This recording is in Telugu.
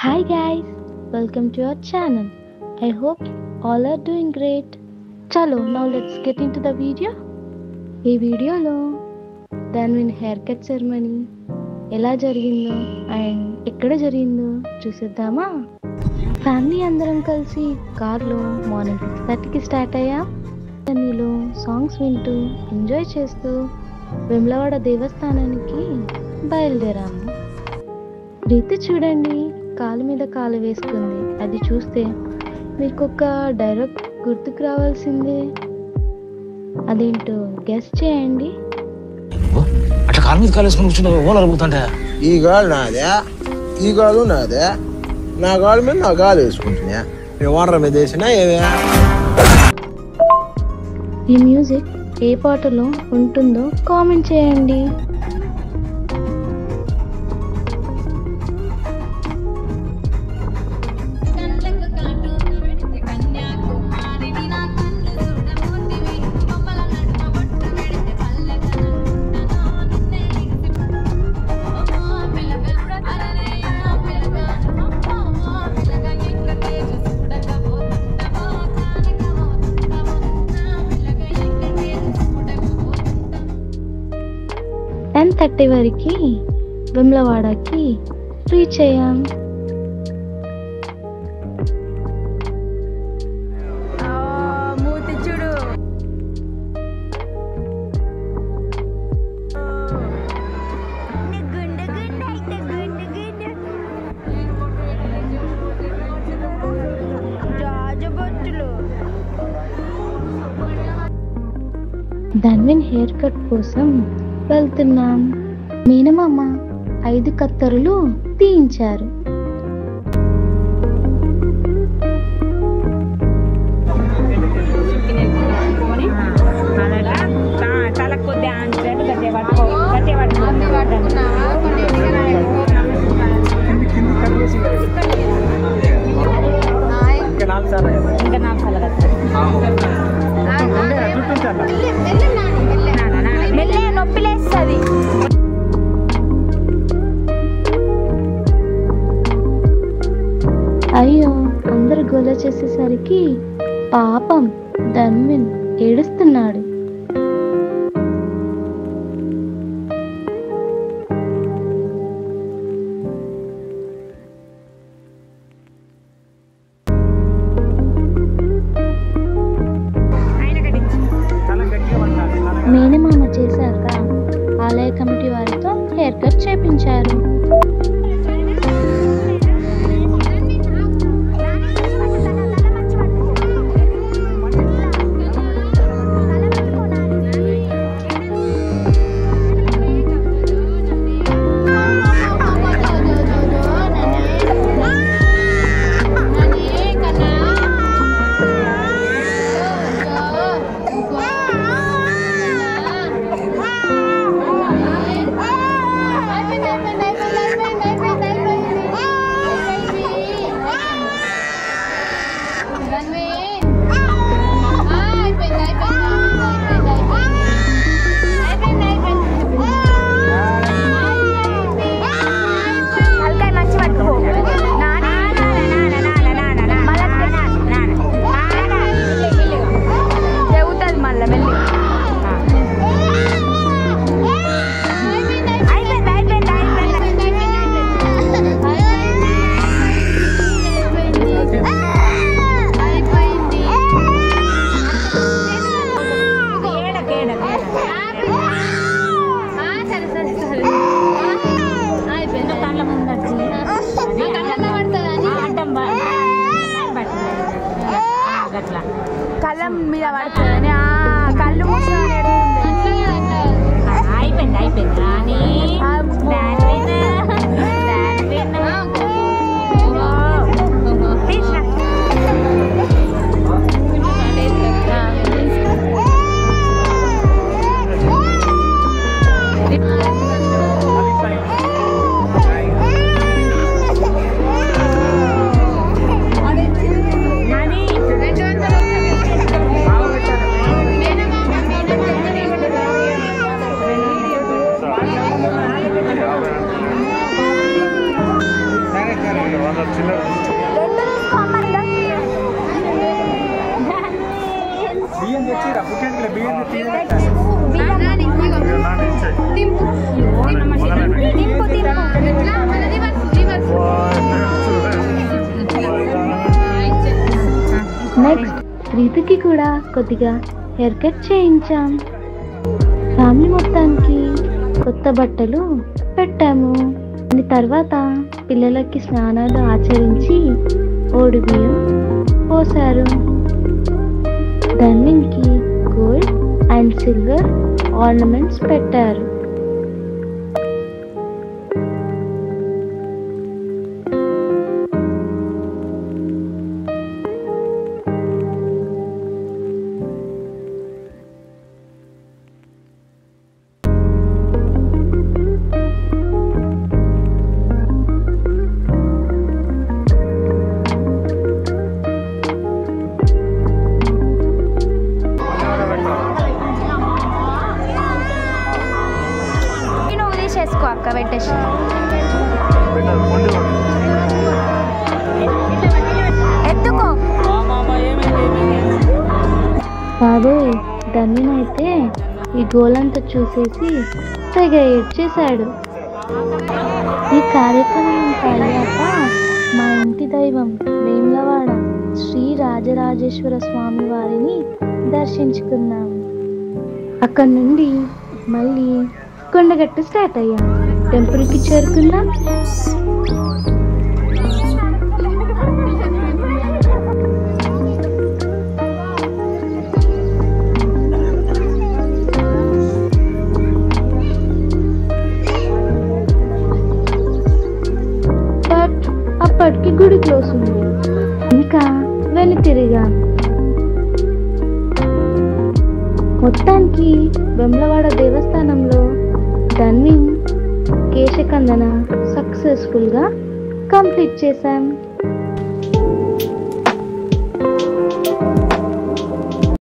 Hi guys, welcome to our channel. I hope all are doing great. Chalo, now let's get into the video. ఈ వీడియోలో ధన్విన్ హెయిర్ కట్ సెరమనీ ఎలా జరిగిందో అండ్ ఎక్కడ జరిగిందో చూసేద్దామా. ఫ్యామిలీ అందరం కలిసి కార్లో మార్నింగ్ 6:30కి స్టార్ట్ అయ్యాం. జర్నీలో సాంగ్స్ వింటూ ఎంజాయ్ చేస్తూ వేములవాడ దేవస్థానానికి బయలుదేరాము. రీతి చూడండి, కాలు మీద కాలు వేసుకుంది. అది చూస్తే మీకు ఒక డైలాగ్ గుర్తుకు రావాల్సిందే. అదేంటో గెస్ చేయండి. అట్లా కాలు మీద కాలు వేసుకుని కూర్చున్నావు, ఓనర్ అడుగుతుంటే ఈ గాలు నాదే, ఈ గాలు నాదే, నా గాలు మీద నా గాలు వేసుకుంటున్నా. నేను ఓనర్ మీద వేసినా ఏమే. ఈ మ్యూజిక్ ఏ పాటలో ఉంటుందో కామెంట్ చేయండి. టెన్ 30 వరకు వేములవాడకి రీచ్ అయ్యాం. ధన్విన్ హెయిర్ కట్ కోసం వెళ్తున్నాం. మేనమామ 5 కత్తెరలు తీయించారు. అయ్యో, అందరు గోల చేసేసరికి పాపం ధన్విన్ ఏడుస్తున్నాడు. మేనమామ చేశాక ఆలయ కమిటీ వారితో హెయిర్ కట్ చేపించారు. కళ్ళం మీద పడుతుంది, కళ్ళు మూసుకొని నెక్స్ట్ రీతుకి కూడా కొద్దిగా హెయిర్ కట్ చేయించాం. ఫ్యామిలీ మొత్తానికి కొత్త బట్టలు పెట్టాము. దాని తర్వాత పిల్లలకి స్నానాలు ఆచరించి ఓడి బియ్యం పోసారు. ధన్విన్కి గోల్డ్ అండ్ సిల్వర్ ఆర్నమెంట్స్ పెట్టారు. చేసుకో అక్క పెట్టేసి ఎత్తుకో బాబోయ్, ధన్విన్ అయితే ఈ గోలంతా చూసేసి తెగ ఏడ్చేశాడు. ఈ కార్యక్రమం అయ్యాక మా ఇంటి దైవం వేములవాడ శ్రీ రాజరాజేశ్వర స్వామి వారిని దర్శించుకున్నాం. అక్కడి నుండి మళ్ళీ కొండగట్టు స్టార్ట్ అయ్యాం. టెంపుల్కి చేరుకున్నాం. బట్ అప్పటికి గుడి క్లోజ్ ఉంది. ఇంకా వెను తిరిగాం. మొత్తానికి వేములవాడ దేవస్థానంలో ధన్విన్ కేశకందన సక్సెస్ఫుల్గా కంప్లీట్ చేశాం.